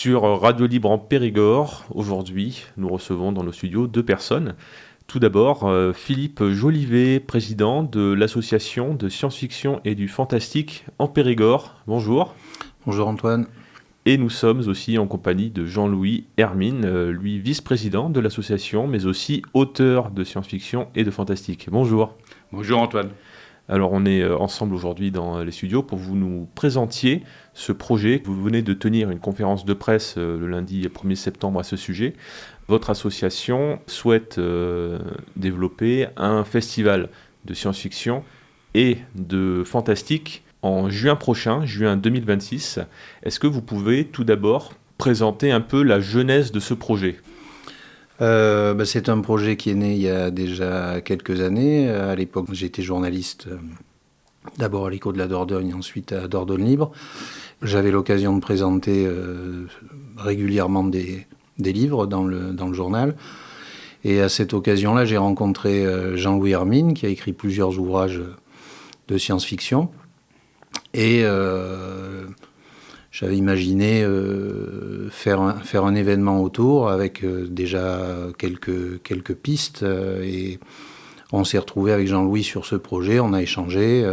Sur Radio Libre en Périgord, aujourd'hui, nous recevons dans nos studios 2 personnes. Tout d'abord, Philippe Jolivet, président de l'association de science-fiction et du fantastique en Périgord. Bonjour. Bonjour Antoine. Et nous sommes aussi en compagnie de Jean-Louis Hermine, lui vice-président de l'association, mais aussi auteur de science-fiction et de fantastique. Bonjour. Bonjour Antoine. Alors on est ensemble aujourd'hui dans les studios pour que vous nous présentiez ce projet. Vous venez de tenir une conférence de presse le lundi 1er septembre à ce sujet. Votre association souhaite développer un festival de science-fiction et de fantastique en juin prochain, juin 2026. Est-ce que vous pouvez tout d'abord présenter un peu la genèse de ce projet ? C'est un projet qui est né il y a déjà quelques années. À l'époque, j'étais journaliste, d'abord à l'Écho de la Dordogne, ensuite à Dordogne Libre. J'avais l'occasion de présenter régulièrement des livres dans le journal. Et à cette occasion-là, j'ai rencontré Jean-Louis Hermine, qui a écrit plusieurs ouvrages de science-fiction. Et j'avais imaginé faire un événement autour avec déjà quelques pistes. Et on s'est retrouvé avec Jean-Louis sur ce projet, on a échangé.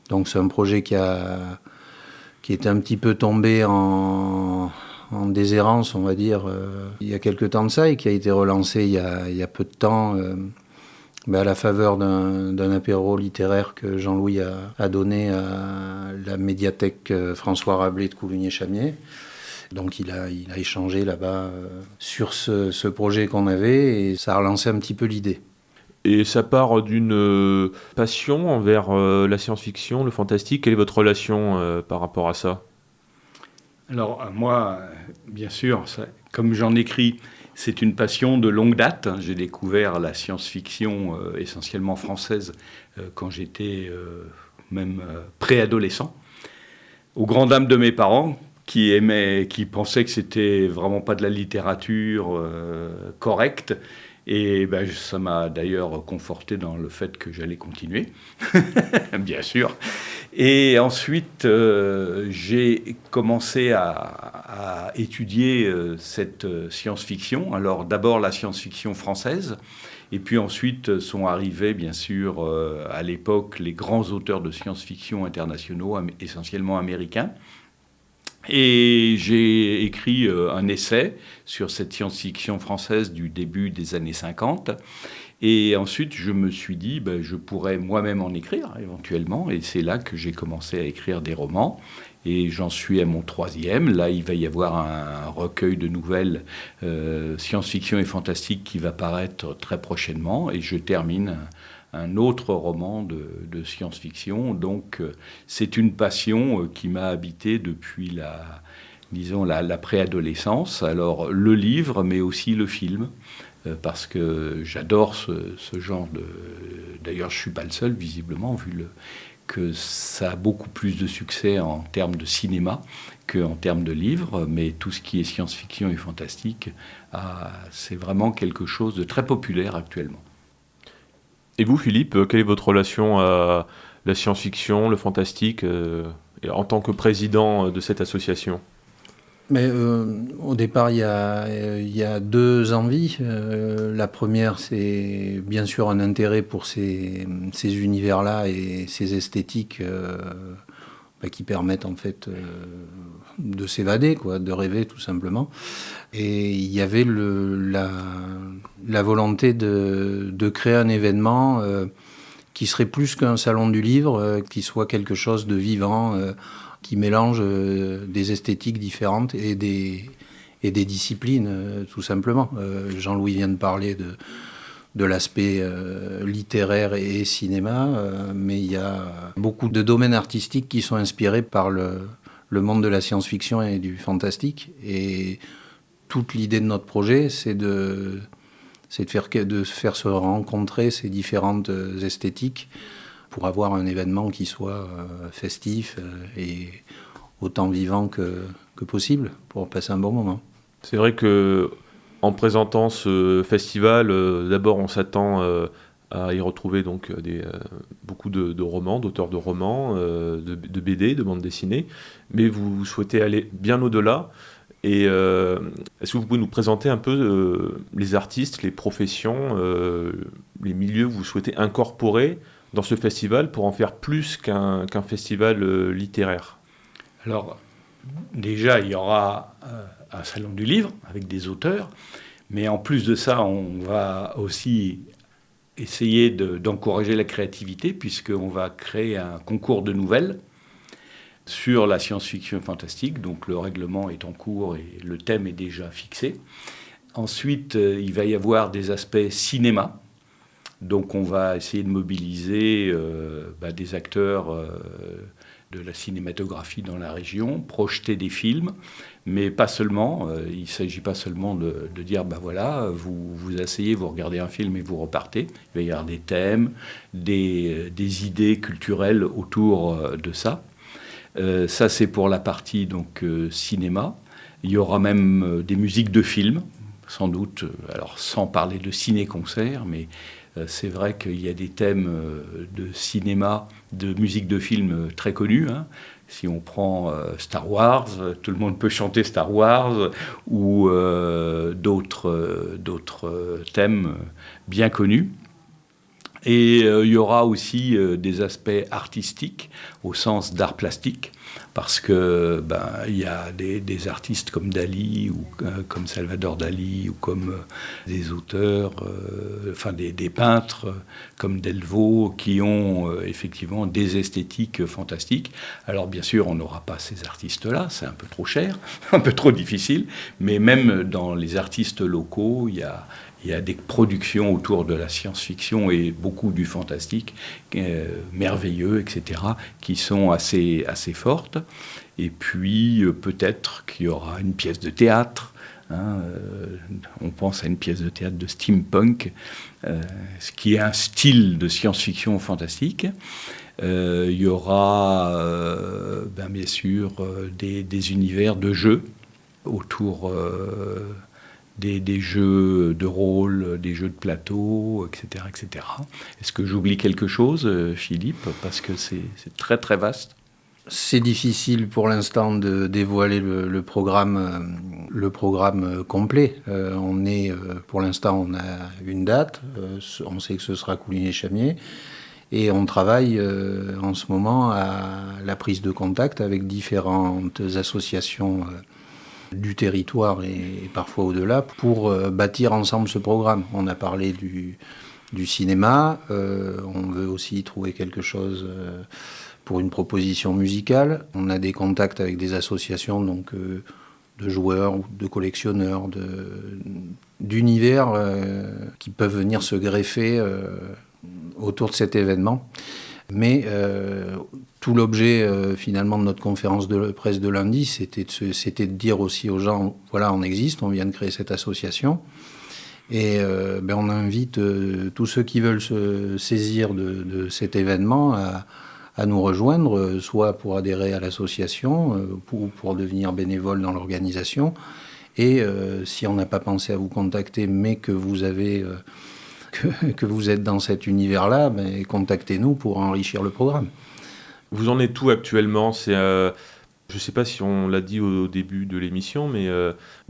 Donc c'est un projet qui était un petit peu tombé en déshérence, on va dire, il y a quelques temps de ça, et qui a été relancé il y a peu de temps, à la faveur d'un apéro littéraire que Jean-Louis a donné à la médiathèque François Rabelais de Coulugné-Chamiers. Donc il a échangé là-bas sur ce projet qu'on avait, et ça a relancé un petit peu l'idée. Et ça part d'une passion envers la science-fiction, le fantastique. Quelle est votre relation par rapport à ça ? Alors moi, bien sûr, comme j'en écris, c'est une passion de longue date. J'ai découvert la science-fiction essentiellement française quand j'étais même préadolescent, aux grandes dames de mes parents qui pensaient que c'était vraiment pas de la littérature correcte. Et ça m'a d'ailleurs conforté dans le fait que j'allais continuer, bien sûr. Et ensuite, j'ai commencé à étudier cette science-fiction. Alors d'abord la science-fiction française, et puis ensuite sont arrivés, bien sûr, à l'époque, les grands auteurs de science-fiction internationaux, essentiellement américains. Et j'ai écrit un essai sur cette science-fiction française du début des années 50. Et ensuite, je me suis dit, je pourrais moi-même en écrire, éventuellement. Et c'est là que j'ai commencé à écrire des romans. Et j'en suis à mon 3e. Là, il va y avoir un recueil de nouvelles science-fiction et fantastique qui va paraître très prochainement. Et je termine un autre roman de science-fiction. Donc, c'est une passion qui m'a habité depuis la préadolescence. Alors, le livre, mais aussi le film, parce que j'adore ce genre de... D'ailleurs, je ne suis pas le seul, visiblement, vu que ça a beaucoup plus de succès en termes de cinéma qu'en termes de livres. Mais tout ce qui est science-fiction et fantastique, c'est vraiment quelque chose de très populaire actuellement. Et vous, Philippe, quelle est votre relation à la science-fiction, le fantastique, en tant que président de cette association ? Au départ, il y a 2 envies. La première, c'est bien sûr un intérêt pour ces univers-là et ces esthétiques qui permettent en fait de s'évader, de rêver tout simplement. Et il y avait la volonté de créer un événement qui serait plus qu'un salon du livre, qui soit quelque chose de vivant, qui mélange des esthétiques différentes et des disciplines, tout simplement. Jean-Louis vient de parler de l'aspect littéraire et cinéma, mais il y a beaucoup de domaines artistiques qui sont inspirés par le monde de la science-fiction et du fantastique. Et toute l'idée de notre projet, c'est de faire se rencontrer ces différentes esthétiques pour avoir un événement qui soit festif et autant vivant que possible pour passer un bon moment. C'est vrai que en présentant ce festival, d'abord on s'attend à y retrouver donc beaucoup de romans, d'auteurs de romans, de BD, de bandes dessinées, mais vous souhaitez aller bien au-delà Et est-ce que vous pouvez nous présenter un peu les artistes, les professions, les milieux que vous souhaitez incorporer dans ce festival pour en faire plus qu'un festival littéraire? Alors, déjà, il y aura un salon du livre avec des auteurs, mais en plus de ça, on va aussi essayer d'encourager la créativité, puisqu'on va créer un concours de nouvelles sur la science-fiction fantastique. Donc le règlement est en cours et le thème est déjà fixé. Ensuite, il va y avoir des aspects cinéma. Donc on va essayer de mobiliser des acteurs de la cinématographie dans la région, projeter des films, mais pas seulement. Il ne s'agit pas seulement de dire, voilà, vous vous asseyez, vous regardez un film et vous repartez. Il va y avoir des thèmes, des idées culturelles autour de ça. Ça, c'est pour la partie donc, cinéma. Il y aura même des musiques de films, sans doute, alors sans parler de ciné-concert, mais c'est vrai qu'il y a des thèmes de cinéma, de musique de film très connus. Hein. Si on prend Star Wars, tout le monde peut chanter Star Wars, ou d'autres thèmes bien connus. Et il y aura aussi des aspects artistiques, au sens d'art plastique, parce que il y a des artistes comme Dali, ou comme Salvador Dali, ou comme des auteurs, des peintres comme Delvaux, qui ont effectivement des esthétiques fantastiques. Alors bien sûr, on n'aura pas ces artistes-là, c'est un peu trop cher, un peu trop difficile, mais même dans les artistes locaux, il y a des productions autour de la science-fiction et beaucoup du fantastique, merveilleux, etc., qui sont assez fortes. Et puis, peut-être qu'il y aura une pièce de théâtre. On pense à une pièce de théâtre de steampunk, ce qui est un style de science-fiction fantastique. Il y aura, bien sûr, des univers de jeux autour... Des jeux de rôle, des jeux de plateau, etc., etc. Est-ce que j'oublie quelque chose, Philippe? Parce que c'est très, très vaste. C'est difficile pour l'instant de dévoiler le programme complet. Pour l'instant, on a une date. On sait que ce sera Coligny-Chamiers. Et on travaille en ce moment à la prise de contact avec différentes associations du territoire et parfois au-delà, pour bâtir ensemble ce programme. On a parlé du cinéma, on veut aussi trouver quelque chose pour une proposition musicale. On a des contacts avec des associations donc, de joueurs ou de collectionneurs, d'univers qui peuvent venir se greffer autour de cet événement. Mais tout l'objet finalement de notre conférence de presse de lundi, c'était de dire aussi aux gens, voilà, on existe, on vient de créer cette association, et on invite tous ceux qui veulent se saisir de cet événement à nous rejoindre, soit pour adhérer à l'association, ou pour devenir bénévole dans l'organisation. Et si on n'a pas pensé à vous contacter, mais que vous avez... que vous êtes dans cet univers-là, contactez-nous pour enrichir le programme. Vous en êtes où actuellement? Je ne sais pas si on l'a dit au début de l'émission, mais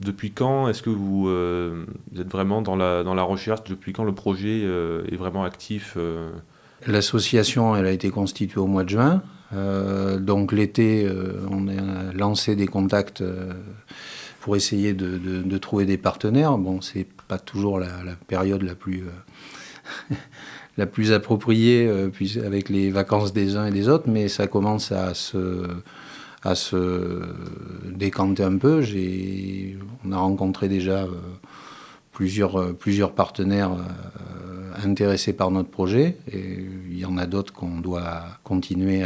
depuis quand est-ce que vous êtes vraiment dans la recherche? Depuis quand le projet est vraiment actif? L'association, elle a été constituée au mois de juin. Donc l'été, on a lancé des contacts pour essayer de trouver des partenaires. Bon, c'est pas toujours la période la plus la plus appropriée, avec les vacances des uns et des autres, mais ça commence à se décanter un peu. On a rencontré déjà plusieurs partenaires intéressés par notre projet, et il y en a d'autres qu'on doit continuer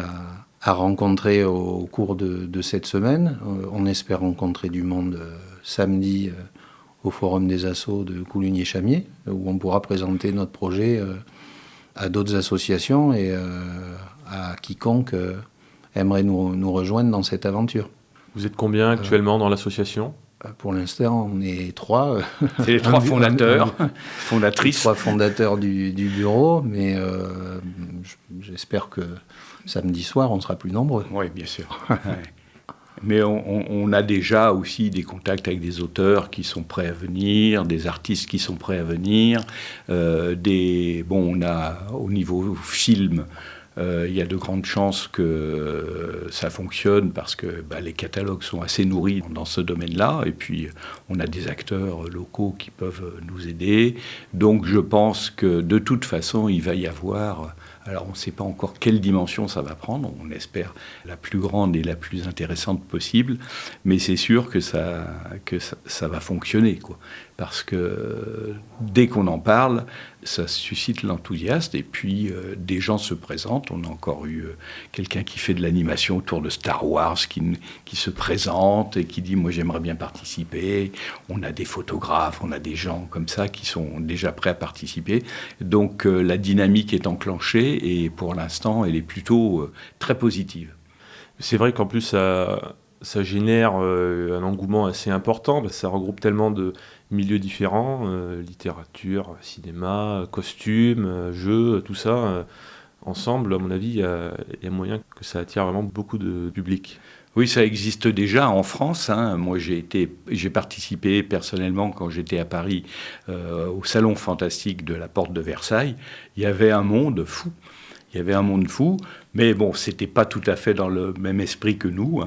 à rencontrer au cours de cette semaine. On espère rencontrer du monde samedi au Forum des Assos de Coligny-Chamiers, où on pourra présenter notre projet à d'autres associations et à quiconque aimerait nous rejoindre dans cette aventure. Vous êtes combien actuellement dans l'association? Pour l'instant, on est 3. C'est les 3 fondateurs, fondatrices. Les 3 fondateurs du bureau, mais j'espère que samedi soir, on sera plus nombreux. Oui, bien sûr. Mais on a déjà aussi des contacts avec des auteurs qui sont prêts à venir, des artistes qui sont prêts à venir. On a au niveau film, il y a de grandes chances que ça fonctionne parce que les catalogues sont assez nourris dans ce domaine-là. Et puis, on a des acteurs locaux qui peuvent nous aider. Donc, je pense que de toute façon, il va y avoir... Alors, on ne sait pas encore quelle dimension ça va prendre. On espère la plus grande et la plus intéressante possible. Mais c'est sûr que ça va fonctionner, quoi. Parce que dès qu'on en parle, ça suscite l'enthousiasme. Et puis, des gens se présentent. On a encore eu quelqu'un qui fait de l'animation autour de Star Wars, qui se présente et qui dit « Moi, j'aimerais bien participer ». On a des photographes, on a des gens comme ça qui sont déjà prêts à participer. Donc, la dynamique est enclenchée et pour l'instant, elle est plutôt très positive. C'est vrai qu'en plus, ça génère un engouement assez important. Ça regroupe tellement de milieux différents, littérature, cinéma, costumes, jeux, tout ça. Ensemble, à mon avis, il y a moyen que ça attire vraiment beaucoup de public. Oui, ça existe déjà en France. Moi, j'ai participé personnellement quand j'étais à Paris au Salon Fantastique de la Porte de Versailles. Il y avait un monde fou. Mais bon, c'était pas tout à fait dans le même esprit que nous.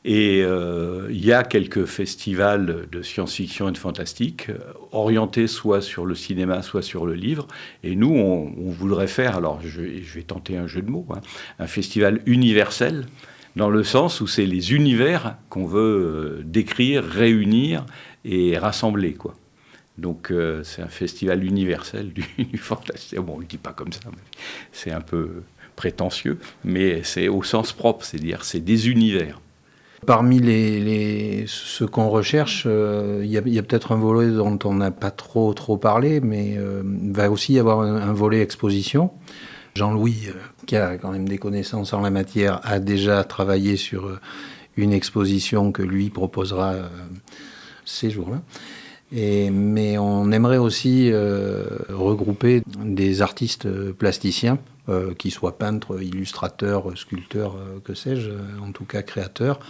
Et il y a quelques festivals de science-fiction et de fantastique orientés soit sur le cinéma, soit sur le livre. Et nous, on voudrait faire, alors je vais tenter un jeu de mots, un festival universel, dans le sens où c'est les univers qu'on veut décrire, réunir et rassembler, quoi. Donc c'est un festival universel du fantastique. Bon, on ne le dit pas comme ça, mais c'est un peu prétentieux, mais c'est au sens propre, c'est-à-dire c'est des univers. Parmi ce qu'on recherche, il y a peut-être un volet dont on n'a pas trop parlé, mais il va aussi y avoir un volet exposition. Jean-Louis, qui a quand même des connaissances en la matière, a déjà travaillé sur une exposition que lui proposera ces jours-là. Mais on aimerait aussi regrouper des artistes plasticiens, qui soient peintres, illustrateurs, sculpteurs, que sais-je, en tout cas créateurs,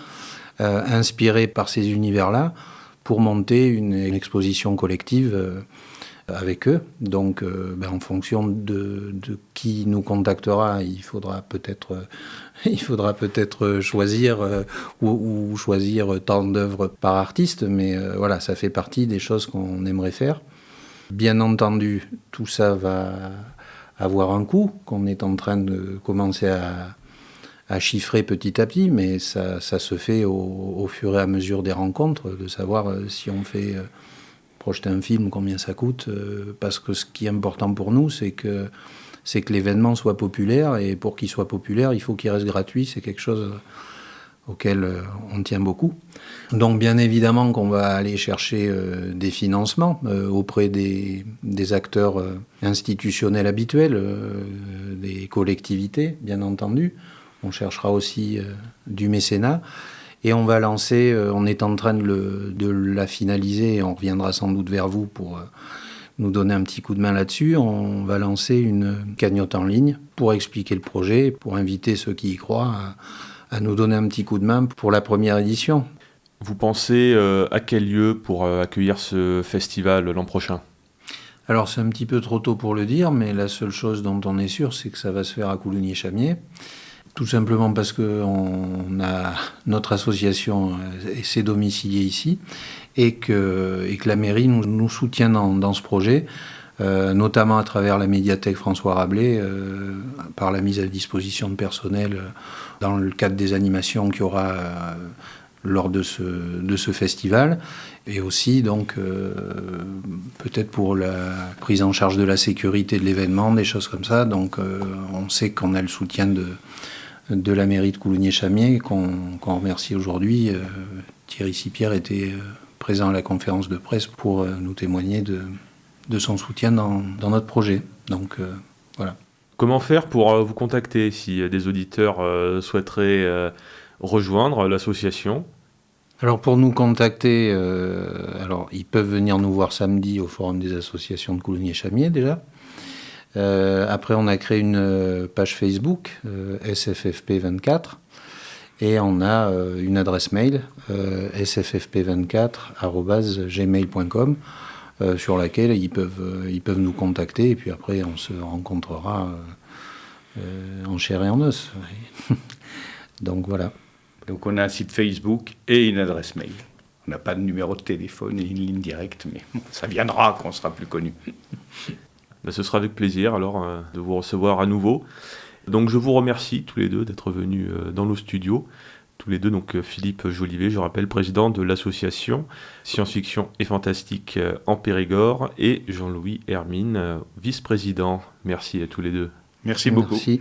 inspirés par ces univers-là, pour monter une exposition collective avec eux. Donc, en fonction de qui nous contactera, il faudra peut-être choisir ou choisir tant d'œuvres par artiste. Mais voilà, ça fait partie des choses qu'on aimerait faire. Bien entendu, tout ça va avoir un coût qu'on est en train de commencer à chiffrer petit à petit, mais ça se fait au fur et à mesure des rencontres, de savoir si on fait... projeter un film, combien ça coûte, parce que ce qui est important pour nous, c'est que l'événement soit populaire, et pour qu'il soit populaire, il faut qu'il reste gratuit. C'est quelque chose auquel on tient beaucoup. Donc bien évidemment qu'on va aller chercher des financements auprès des acteurs institutionnels habituels, des collectivités, bien entendu. On cherchera aussi du mécénat. Et on va lancer, on est en train de la finaliser, et on reviendra sans doute vers vous pour nous donner un petit coup de main là-dessus. On va lancer une cagnotte en ligne pour expliquer le projet, pour inviter ceux qui y croient à nous donner un petit coup de main pour la première édition. Vous pensez à quel lieu pour accueillir ce festival l'an prochain ? Alors c'est un petit peu trop tôt pour le dire, mais la seule chose dont on est sûr, c'est que ça va se faire à Coulugny-Chamiers. Tout simplement parce que notre association s'est domiciliée ici et que la mairie nous soutient dans ce projet, notamment à travers la médiathèque François Rabelais, par la mise à disposition de personnel dans le cadre des animations qu'il y aura lors de ce festival, et aussi donc peut-être pour la prise en charge de la sécurité de l'événement, des choses comme ça. Donc on sait qu'on a le soutien de la mairie de Coulugny-Chamiers, qu'on remercie aujourd'hui. Thierry Sipierre était présent à la conférence de presse pour nous témoigner de son soutien dans notre projet. Donc voilà. Comment faire pour vous contacter si des auditeurs souhaiteraient rejoindre l'association ? Alors pour nous contacter, ils peuvent venir nous voir samedi au Forum des associations de Coulugny-Chamiers déjà. Après, on a créé une page Facebook, SFFP24. Et on a une adresse mail, sffp24@gmail.com, sur laquelle ils peuvent nous contacter, et puis après on se rencontrera en chair et en os. Donc voilà. Donc on a un site Facebook et une adresse mail. On n'a pas de numéro de téléphone et une ligne directe, mais ça viendra quand on sera plus connu. Ce sera avec plaisir alors de vous recevoir à nouveau. Donc je vous remercie tous les deux d'être venus dans nos studios. Tous les deux, donc Philippe Jolivet, je rappelle, président de l'association Science-Fiction et Fantastique en Périgord, et Jean-Louis Hermine, vice-président. Merci à tous les deux. Merci beaucoup. Merci.